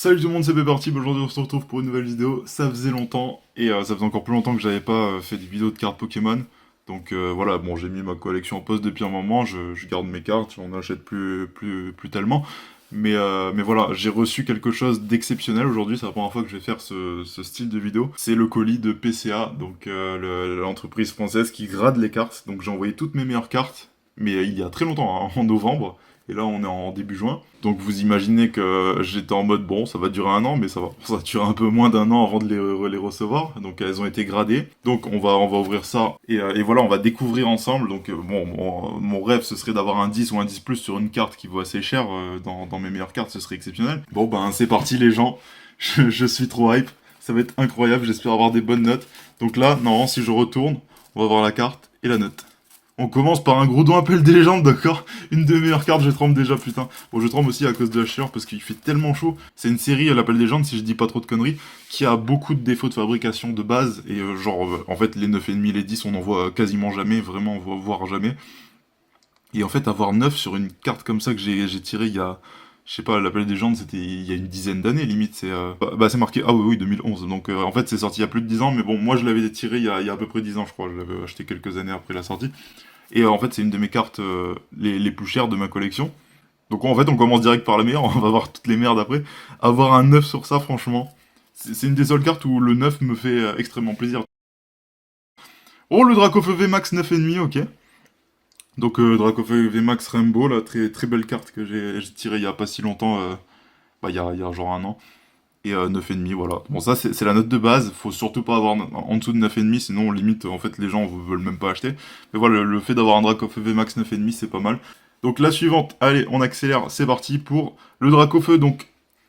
Salut tout le monde, c'est Peppertip. Aujourd'hui on se retrouve pour une nouvelle vidéo. Ça faisait longtemps et ça faisait encore plus longtemps que j'avais pas fait des vidéos de cartes Pokémon. Donc voilà, bon, j'ai mis ma collection en pause depuis un moment, je garde mes cartes, j'en achète plus tellement. Mais voilà, j'ai reçu quelque chose d'exceptionnel aujourd'hui, c'est la première fois que je vais faire ce style de vidéo. C'est le colis de PCA, donc l'entreprise française qui grade les cartes. Donc j'ai envoyé toutes mes meilleures cartes, mais il y a très longtemps, hein, en novembre. Et là, on est en début juin. Donc vous imaginez que j'étais en mode, bon, ça va durer un an, mais ça va durer un peu moins d'un an avant de les recevoir. Donc elles ont été gradées. Donc on va ouvrir ça. Et voilà, on va découvrir ensemble. Donc bon, mon rêve, ce serait d'avoir un 10 ou un 10 plus sur une carte qui vaut assez cher. Dans mes meilleures cartes, ce serait exceptionnel. Bon, ben c'est parti les gens. Je suis trop hype. Ça va être incroyable. J'espère avoir des bonnes notes. Donc là, normalement, si je retourne, on va voir la carte et la note. On commence par un Groudon appel des légendes, d'accord. Une des meilleures cartes, je tremble déjà, putain. Bon, je tremble aussi à cause de la chaleur, parce qu'il fait tellement chaud. C'est une série, l'appel des légendes, si je dis pas trop de conneries, qui a beaucoup de défauts de fabrication de base. Et en fait, les 9,5, les 10, on en voit quasiment jamais, vraiment, voire jamais. Et en fait, avoir 9 sur une carte comme ça que j'ai tiré il y a... Je sais pas, l'appel des légendes, c'était il y a une dizaine d'années, limite. C'est marqué, ah oui, 2011. Donc, en fait, c'est sorti il y a plus de 10 ans, mais bon, moi, je l'avais tiré il y a à peu près 10 ans, je crois. Je l'avais acheté quelques années après la sortie. Et en fait, c'est une de mes cartes les plus chères de ma collection. Donc en fait, on commence direct par la meilleure, on va voir toutes les merdes après. Avoir un 9 sur ça, franchement, c'est une des seules cartes où le 9 me fait extrêmement plaisir. Oh, le Dracofeu VMAX 9,5, ok. Donc Dracofeu VMAX Rainbow, là, très, très belle carte que j'ai tirée il y a pas si longtemps, il y a genre un an. Et 9,5, voilà. Bon, ça, c'est la note de base. Faut surtout pas avoir en dessous de 9,5, sinon, limite, en fait, les gens veulent même pas acheter. Mais voilà, le fait d'avoir un Dracofeu VMAX 9,5, c'est pas mal. Donc, la suivante, allez, on accélère, c'est parti pour le Dracofeu. Donc,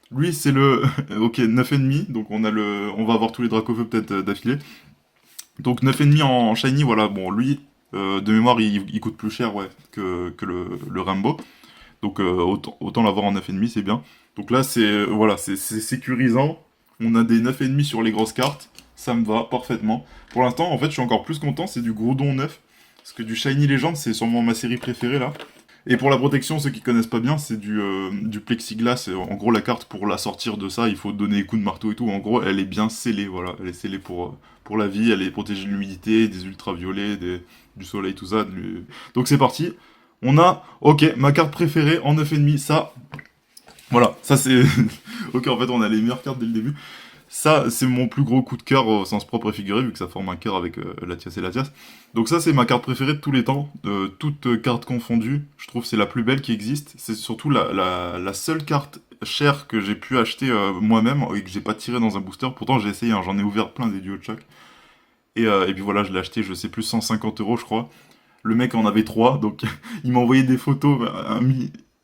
lui, c'est le... ok, 9,5. Donc, on va avoir tous les Dracofeu peut-être d'affilée. Donc, 9,5 en Shiny, voilà. Bon, lui, de mémoire, il coûte plus cher, ouais, que le Rainbow. Donc autant l'avoir en 9,5, c'est bien. Donc là, c'est sécurisant. On a des 9,5 sur les grosses cartes. Ça me va parfaitement. Pour l'instant, en fait, je suis encore plus content. C'est du Groudon 9. Parce que du Shiny Legend, c'est sûrement ma série préférée là. Et pour la protection, ceux qui connaissent pas bien, c'est du plexiglas. Et en gros, la carte, pour la sortir de ça, il faut donner des coups de marteau et tout. En gros, elle est bien scellée, voilà. Elle est scellée pour la vie. Elle est protégée de l'humidité, des ultraviolets, du soleil, tout ça. Donc c'est parti. On a, ok, ma carte préférée en 9,5, ça, voilà, ça c'est... ok, en fait, on a les meilleures cartes dès le début. Ça, c'est mon plus gros coup de cœur au sens propre et figuré, vu que ça forme un cœur avec Latias et Latias. Donc ça, c'est ma carte préférée de tous les temps, de toutes cartes confondues. Je trouve que c'est la plus belle qui existe. C'est surtout la seule carte chère que j'ai pu acheter moi-même et que j'ai pas tiré dans un booster. Pourtant, j'ai essayé, hein, j'en ai ouvert plein des duos de chaque. Et puis voilà, je l'ai acheté, je sais plus, 150 € je crois. Le mec en avait trois, donc il m'a envoyé des photos,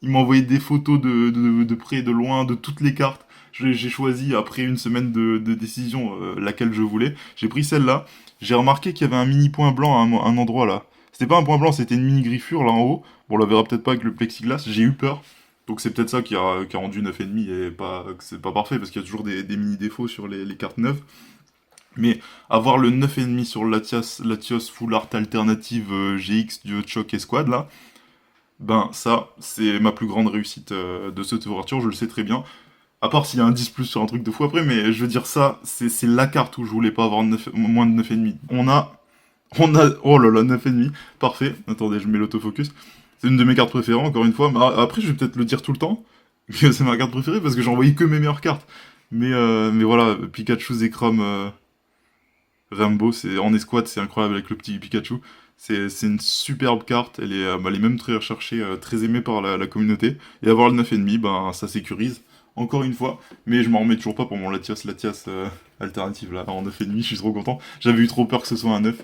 il m'a envoyé des photos de près, de loin, de toutes les cartes. J'ai choisi, après une semaine de décision, laquelle je voulais. J'ai pris celle-là. J'ai remarqué qu'il y avait un mini point blanc à un endroit là. C'était pas un point blanc, c'était une mini griffure là en haut. Bon, on la verra peut-être pas avec le plexiglas, j'ai eu peur. Donc c'est peut-être ça qui a rendu 9,5 et pas, que c'est pas parfait, parce qu'il y a toujours des mini défauts sur les cartes neuves. Mais avoir le 9,5 sur Latios Full Art Alternative GX du Choc et Squad là, ben ça, c'est ma plus grande réussite de cette ouverture, je le sais très bien. À part s'il y a un 10 plus sur un truc de fou après, mais je veux dire ça, c'est la carte où je voulais pas avoir moins de 9,5. Oh là là, 9,5, parfait. Attendez, je mets l'autofocus. C'est une de mes cartes préférées, encore une fois. Mais après, je vais peut-être le dire tout le temps, que c'est ma carte préférée, parce que j'ai envoyé que mes meilleures cartes. Mais voilà, Pikachu Zekrom Rainbow, c'est en escouade, c'est incroyable avec le petit Pikachu. C'est une superbe carte, elle est même très recherchée, très aimée par la communauté. Et avoir le 9,5, ben ça sécurise, encore une fois. Mais je m'en remets toujours pas pour mon Latias alternative là, en 9,5, je suis trop content. J'avais eu trop peur que ce soit un 9.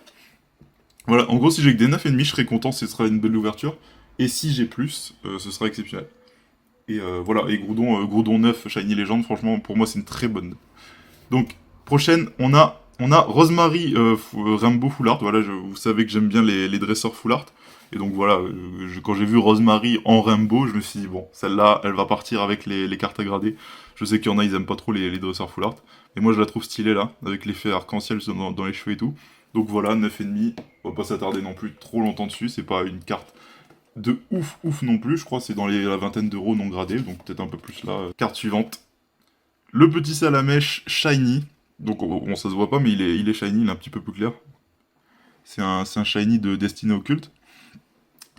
Voilà, en gros, si j'ai que des 9,5, je serais content, ce sera une belle ouverture. Et si j'ai plus, ce sera exceptionnel. Et voilà, et Groudon 9, Shiny Legend, franchement, pour moi, c'est une très bonne. Donc, prochaine, on a Rosemary Rainbow Full Art. Voilà, vous savez que j'aime bien les dresseurs Full Art. Et donc voilà, quand j'ai vu Rosemary en Rainbow, je me suis dit, bon, celle-là, elle va partir avec les cartes à grader. Je sais qu'il y en a, ils aiment pas trop les dresseurs Full Art. Et moi, je la trouve stylée là, avec l'effet arc-en-ciel dans les cheveux et tout. Donc voilà, 9,5. On va pas s'attarder non plus trop longtemps dessus. C'est pas une carte de ouf non plus. Je crois que c'est dans la vingtaine d'euros non gradés. Donc peut-être un peu plus là. Carte suivante. Le petit Salamèche Shiny. Donc, bon, ça se voit pas, mais il est shiny, il est un petit peu plus clair. C'est un shiny de Destinée Occulte.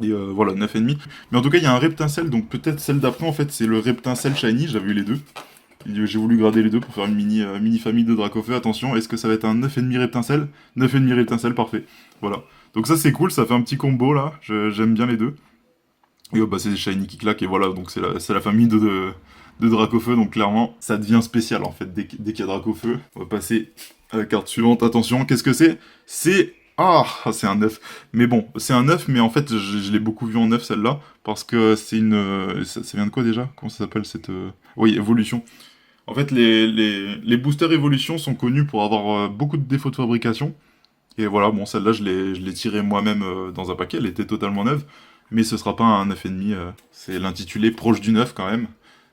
Et voilà, 9,5. Mais en tout cas, il y a un Reptincelle, donc peut-être celle d'après, en fait, c'est le Reptincelle Shiny, j'avais eu les deux. J'ai voulu grader les deux pour faire une mini famille de Dracofeu. Attention, est-ce que ça va être un 9,5 Reptincelle? 9,5 Reptincelle, parfait. Voilà. Donc ça, c'est cool, ça fait un petit combo, là. J'aime bien les deux. Et bah, c'est des Shiny qui claquent, et voilà, donc c'est la famille de Dracofeu, donc clairement, ça devient spécial, en fait, dès qu'il y a Dracofeu. On va passer à la carte suivante. Attention, qu'est-ce que c'est? C'est... Ah, c'est un 9. Mais bon, c'est un 9, mais en fait, je l'ai beaucoup vu en 9, celle-là, parce que c'est une... ça vient de quoi, déjà? Comment ça s'appelle, cette... Oui, évolution. En fait, les boosters évolution sont connus pour avoir beaucoup de défauts de fabrication. Et voilà, bon, celle-là, je l'ai tirée moi-même dans un paquet, elle était totalement neuve. Mais ce sera pas un 9,5, c'est l'intitulé proche du 9 quand même.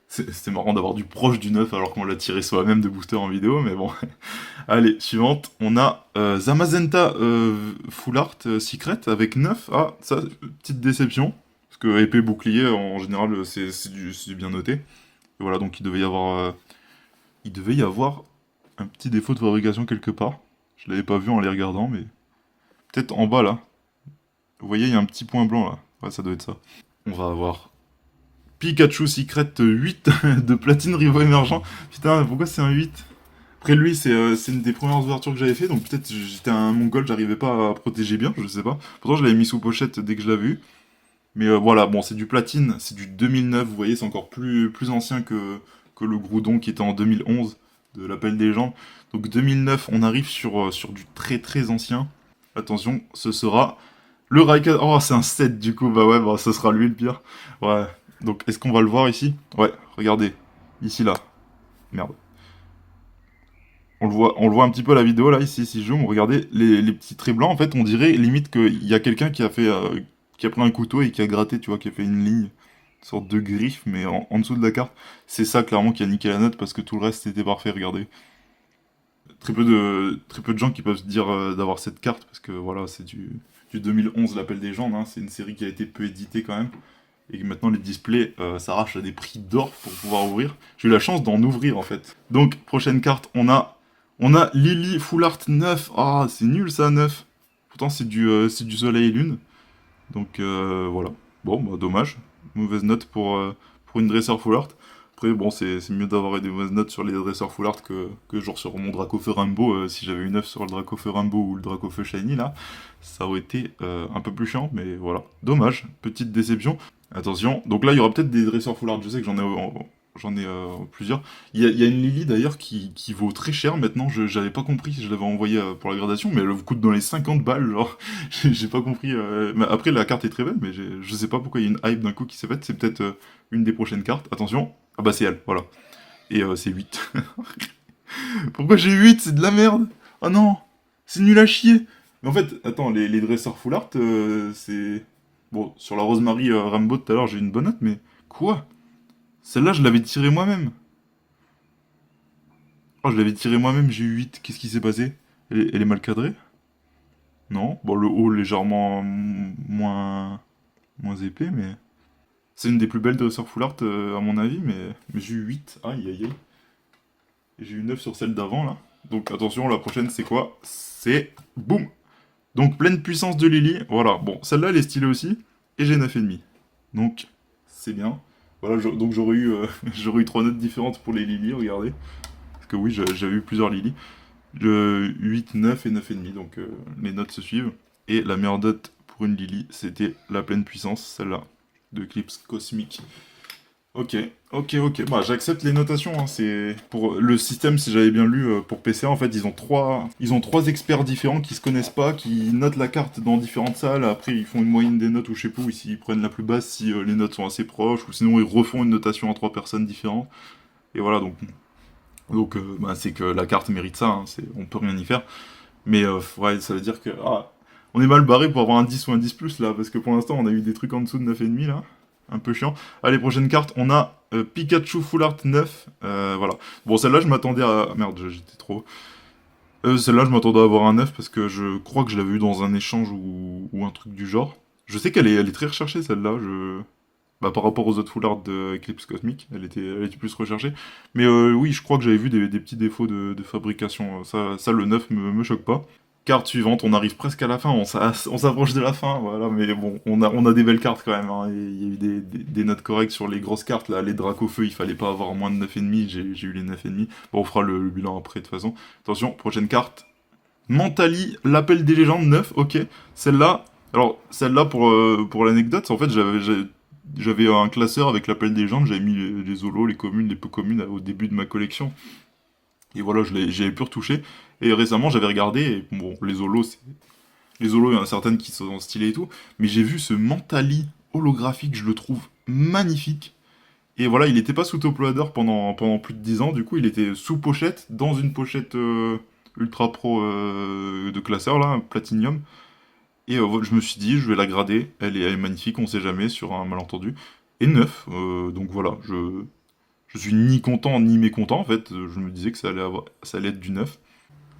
C'est marrant d'avoir du proche du 9 alors qu'on l'a tiré soi-même de booster en vidéo, mais bon. Allez, suivante, on a Zamazenta Full Art Secret avec 9. Ah, ça, petite déception. Parce que épée bouclier, en général, c'est du bien noté. Et voilà, donc il devait y avoir un petit défaut de fabrication quelque part. Je l'avais pas vu en les regardant, mais peut-être en bas là. Vous voyez, il y a un petit point blanc là. Ouais, ça doit être ça. On va avoir Pikachu Secret 8 de Platine Rivo Émergent. Putain, pourquoi c'est un 8? Après lui, c'est une des premières ouvertures que j'avais fait, donc peut-être j'étais un mongol, j'arrivais pas à protéger bien, je sais pas. Pourtant, je l'avais mis sous pochette dès que je l'avais vu. Mais voilà, bon, c'est du platine, c'est du 2009, vous voyez, c'est encore plus ancien que le Groudon qui était en 2011 de l'Appel des gens. Donc 2009, on arrive sur du très très ancien. Attention, ce sera le Raikou. Oh, c'est un 7 du coup, bah ouais, bah, ce sera lui le pire. Ouais, donc est-ce qu'on va le voir ici? Ouais, regardez, ici là. Merde. On le voit un petit peu à la vidéo là, ici, si je zoome, regardez les petits traits blancs, en fait, on dirait limite qu'il y a quelqu'un qui a fait, qui a pris un couteau et qui a gratté, tu vois, qui a fait une ligne, une sorte de griffe, mais en dessous de la carte. C'est ça, clairement, qui a niqué la note parce que tout le reste était parfait, regardez. Très peu de gens qui peuvent se dire d'avoir cette carte parce que voilà, c'est du 2011, l'appel des gens, hein, c'est une série qui a été peu éditée quand même. Et que maintenant les displays s'arrachent à des prix d'or pour pouvoir ouvrir. J'ai eu la chance d'en ouvrir en fait. Donc, prochaine carte, on a Lily Full Art 9. Ah, c'est nul ça, 9. Pourtant, c'est du soleil et lune. Donc, voilà. Bon, bah, dommage. Mauvaise note pour une dresseur Full Art. Après, bon, c'est mieux d'avoir des mauvaises notes sur les dresseurs Full Art que genre sur mon Dracofeu Rainbow. Si j'avais eu 9 sur le Dracofeu Rainbow ou le Dracofeu Shiny, là, ça aurait été un peu plus chiant, mais voilà. Dommage. Petite déception. Attention. Donc là, il y aura peut-être des dresseurs Full Art. Je sais que j'en ai plusieurs. Il y a une Lily d'ailleurs qui vaut très cher maintenant. J'avais pas compris si je l'avais envoyée pour la gradation, mais elle vous coûte dans les 50 balles. Genre, j'ai pas compris. Mais après, la carte est très belle, mais je sais pas pourquoi il y a une hype d'un coup qui s'est faite. C'est peut-être une des prochaines cartes. Attention. Ah bah c'est elle, voilà. Et c'est 8. Pourquoi j'ai 8? C'est de la merde. Oh non. C'est nul à chier. Mais en fait, attends, les dresseurs full art, c'est... Bon, sur la Rosemary Rambo tout à l'heure, j'ai eu une bonne note, mais... Quoi? Celle-là, je l'avais tirée moi-même. Oh, je l'avais tirée moi-même, j'ai eu 8. Qu'est-ce qui s'est passé? Elle est mal cadrée? Non. Bon, le haut légèrement moins épais, mais... C'est une des plus belles dresseurs full art, à mon avis, mais j'ai eu 8. Aïe, aïe, aïe. Et j'ai eu 9 sur celle d'avant, là. Donc, attention, la prochaine, c'est quoi? C'est... Boum! Donc, pleine puissance de Lily. Voilà, bon, celle-là, elle est stylée aussi. Et j'ai 9,5. Donc, c'est bien. Voilà, donc j'aurais eu, j'aurais eu 3 notes différentes pour les Lily, regardez. Parce que oui, j'avais eu plusieurs Lily. 8, 9 et 9,5, donc les notes se suivent. Et la meilleure note pour une Lily, c'était la pleine puissance, celle-là, de Eclipse Cosmique. Ok, ok. Bah, j'accepte les notations. Hein. C'est pour le système, si j'avais bien lu pour PC, en fait, ils ont trois experts différents qui se connaissent pas, qui notent la carte dans différentes salles. Après, ils font une moyenne des notes ou je sais pas, ou s'ils prennent la plus basse si les notes sont assez proches, ou sinon ils refont une notation à trois personnes différentes. Et voilà, donc bah, c'est que la carte mérite ça. Hein. On peut rien y faire. Mais ouais, ça veut dire que on est mal barré pour avoir un 10 ou un 10 plus là, parce que pour l'instant, on a eu des trucs en dessous de 9,5 là un peu chiant. Allez, prochaine carte, on a Pikachu Full Art 9. Voilà. Bon, celle-là, je m'attendais à... Merde, j'étais trop... celle-là, je m'attendais à avoir un 9 parce que je crois que je l'avais eu dans un échange ou un truc du genre. Je sais elle est très recherchée, celle-là. Bah, par rapport aux autres foulards de Eclipse Cosmic, elle était plus recherchée. Mais oui, je crois que j'avais vu des petits défauts de fabrication. Ça, le neuf me choque pas. Carte suivante, on arrive presque à la fin, on s'approche de la fin, voilà, mais bon, on a des belles cartes quand même, hein, et il y a eu des notes correctes sur les grosses cartes, là, les Dracofeu, il fallait pas avoir moins de 9,5, j'ai eu les 9,5, bon, on fera le bilan après de toute façon. Attention, prochaine carte, Mentali, l'appel des légendes, 9, ok, celle-là, alors, celle-là, pour l'anecdote, en fait, j'avais un classeur avec l'appel des légendes, j'avais mis les holos, les communes, les peu communes au début de ma collection, et voilà, j'avais pu retoucher. Et récemment, j'avais regardé, et bon, les holos, il y en a certaines qui sont stylées et tout, mais j'ai vu ce Mentali holographique, je le trouve magnifique. Et voilà, il n'était pas sous top loader pendant plus de 10 ans, du coup, il était sous pochette, dans une pochette ultra pro de classeur, là, Platinum. Et je me suis dit, je vais la grader, elle est magnifique, on sait jamais, sur un malentendu. Et neuf, donc voilà, je suis ni content ni mécontent, en fait, je me disais que ça allait être du neuf.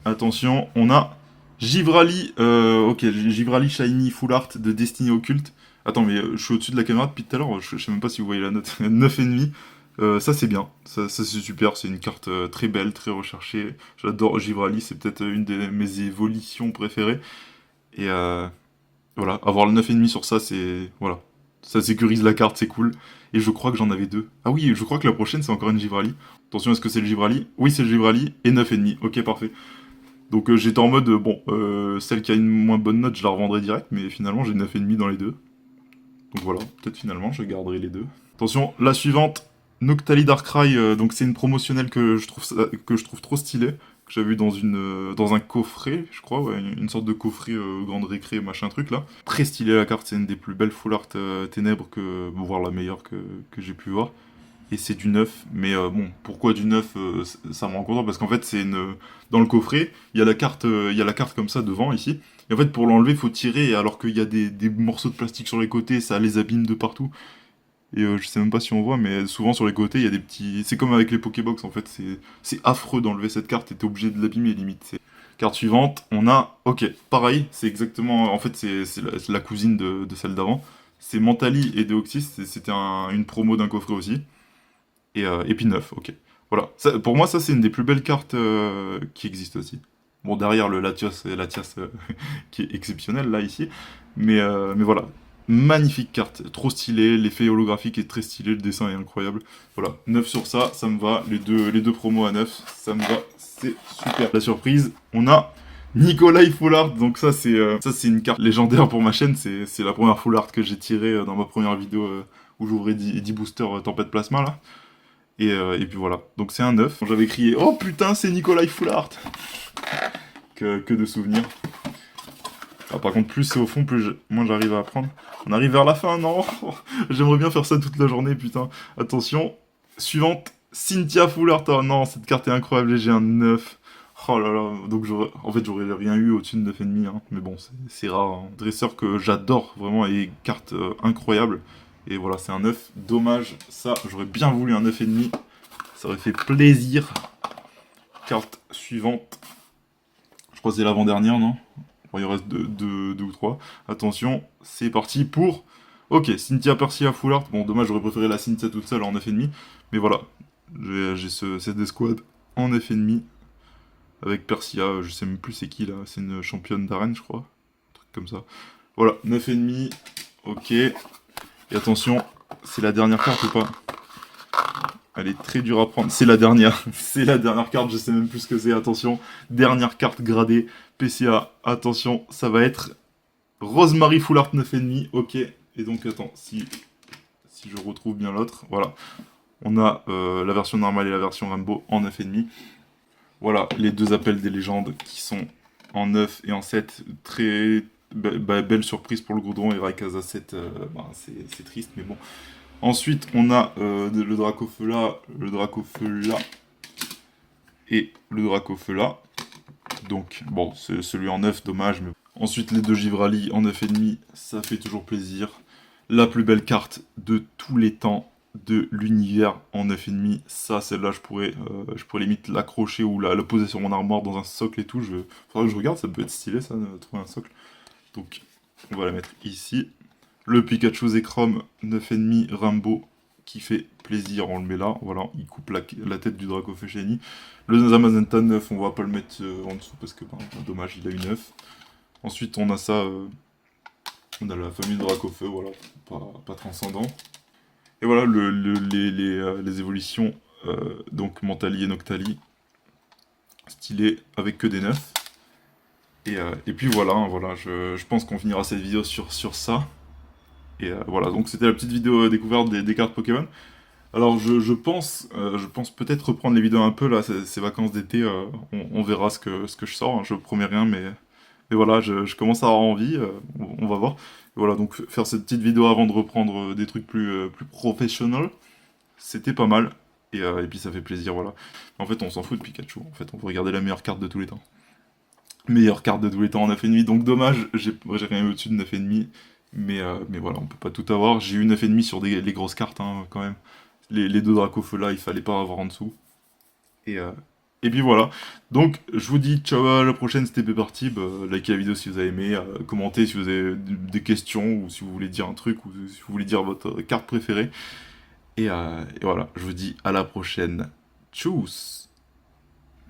Attention, on a Givrali, ok, Givrali Shiny Full Art de Destiny Occulte. Attends, mais je suis au-dessus de la caméra depuis tout à l'heure, je sais même pas si vous voyez la note. 9,5. Ça c'est bien, ça c'est super, c'est une carte très belle, très recherchée. J'adore Givrali, c'est peut-être une de mes évolutions préférées. Et voilà, avoir le 9,5 sur ça, c'est. Voilà. Ça sécurise la carte, c'est cool. Et je crois que j'en avais deux. Ah oui, je crois que la prochaine c'est encore une Givrali. Attention, est-ce que c'est le Givrali? Oui, c'est le Givrali, et 9,5. Ok, parfait. Donc j'étais en mode, bon, celle qui a une moins bonne note, je la revendrai direct, mais finalement j'ai 9,5 dans les deux. Donc voilà, peut-être finalement je garderai les deux. Attention, la suivante, Noctali Darkrai, donc c'est une promotionnelle que je trouve trop stylée, que j'avais vu dans un coffret, je crois, ouais, une sorte de coffret grande récré, machin truc là. Très stylée la carte, c'est une des plus belles full art ténèbres voire la meilleure que j'ai pu voir. Et c'est du neuf, mais bon, pourquoi du neuf, ça me rend content parce qu'en fait c'est une dans le coffret, il y a la carte comme ça devant ici. Et en fait pour l'enlever, il faut tirer alors qu'il y a des morceaux de plastique sur les côtés, ça les abîme de partout. Et je sais même pas si on voit, mais souvent sur les côtés, il y a des petits. C'est comme avec les Pokébox en fait, c'est affreux d'enlever cette carte et t'es obligé de l'abîmer limite. Carte suivante, on a. Ok, pareil, c'est exactement. En fait, c'est la cousine de celle d'avant. C'est Mentali et Deoxys, c'était une promo d'un coffret aussi. Et puis 9, ok. Voilà. Pour moi, ça, c'est une des plus belles cartes qui existent aussi. Bon, derrière le Latias qui est exceptionnel, là, ici. Mais voilà. Magnifique carte. Trop stylé. L'effet holographique est très stylé. Le dessin est incroyable. Voilà. 9 sur ça, ça me va. Les deux promos à 9, ça me va. C'est super. La surprise, on a Nikolai Full Art. Donc ça, c'est une carte légendaire pour ma chaîne. C'est la première Full Art que j'ai tirée dans ma première vidéo où j'ouvrais 10 boosters Tempête Plasma, là. Et puis voilà. Donc c'est un 9. J'avais crié "Oh putain, c'est Nikolai Full Art!" que de souvenirs. Ah, par contre, plus c'est au fond, moins j'arrive à apprendre. On arrive vers la fin, non. J'aimerais bien faire ça toute la journée, putain. Attention. Suivante. Cynthia Full Art. Oh non, cette carte est incroyable et j'ai un 9. Oh là là. Donc en fait, j'aurais rien eu au-dessus de 9,5. Hein. Mais bon, c'est rare. Hein. Dresseur que j'adore, vraiment, et carte incroyable. Et voilà, c'est un 9. Dommage, ça, j'aurais bien voulu un 9,5. Ça aurait fait plaisir. Carte suivante. Je crois que c'est l'avant-dernière, non? Bon, il reste deux ou trois. Attention, c'est parti pour... Ok, Cynthia Persia Full Art. Bon, dommage, j'aurais préféré la Cynthia toute seule en 9,5. Mais voilà, j'ai cette escouade en 9,5. Avec Persia, je sais même plus c'est qui là. C'est une championne d'arène, je crois. Un truc comme ça. Voilà, 9,5. Ok. Et attention, c'est la dernière carte ou pas? Elle est très dure à prendre. C'est la dernière. C'est la dernière carte, je sais même plus ce que c'est. Attention. Dernière carte gradée. PCA. Attention, ça va être Rosemary Full Art 9,5. Ok. Et donc, attends, si je retrouve bien l'autre. Voilà. On a la version normale et la version Rainbow en 9,5. Voilà, les deux appels des légendes qui sont en 9 et en 7. Très belle surprise pour le Goudron et Rayquaza 7. C'est triste, mais bon. Ensuite, on a le Dracofeu et le Dracofeu. Donc, bon, c'est celui en 9, dommage. Mais... Ensuite, les deux Givrali en 9,5, ça fait toujours plaisir. La plus belle carte de tous les temps de l'univers en 9,5. Ça, celle-là, je pourrais limite l'accrocher ou la poser sur mon armoire dans un socle et tout. Faudrait que je regarde, ça peut être stylé, ça, de trouver un socle. Donc, on va la mettre ici. Le Pikachu Zekrom 9,5 Rambo qui fait plaisir, on le met là, voilà, il coupe la tête du Dracofeu Shiny. Le Zamazenta 9, on va pas le mettre en dessous parce que, dommage, il a eu 9. Ensuite, on a ça, on a la famille de Dracofeu, voilà, pas transcendant. Et voilà, les évolutions, donc Mentali et Noctali, stylé avec que des 9. Et puis voilà, hein, voilà, je pense qu'on finira cette vidéo sur ça. Voilà, donc c'était la petite vidéo découverte des cartes Pokémon. Alors je pense peut-être reprendre les vidéos un peu là, ces vacances d'été, on verra ce que je sors, hein, je promets rien, mais voilà, je commence à avoir envie, on va voir. Et voilà, donc faire cette petite vidéo avant de reprendre des trucs plus professionnels, c'était pas mal. Et puis ça fait plaisir, voilà. En fait, on s'en fout de Pikachu, en fait, on veut regarder la meilleure carte de tous les temps. Meilleure carte de tous les temps en 9,5, donc dommage, j'ai rien eu au-dessus de 9,5. Mais voilà, on peut pas tout avoir. J'ai eu 9,5 sur les grosses cartes, hein, quand même. Les deux Dracofeu là, il fallait pas avoir en dessous. Et, euh, et puis voilà. Donc, je vous dis ciao à la prochaine, c'était Party. Bah, likez la vidéo si vous avez aimé, commentez si vous avez des questions, ou si vous voulez dire un truc, ou si vous voulez dire votre carte préférée. Et voilà, je vous dis à la prochaine. Tchuss!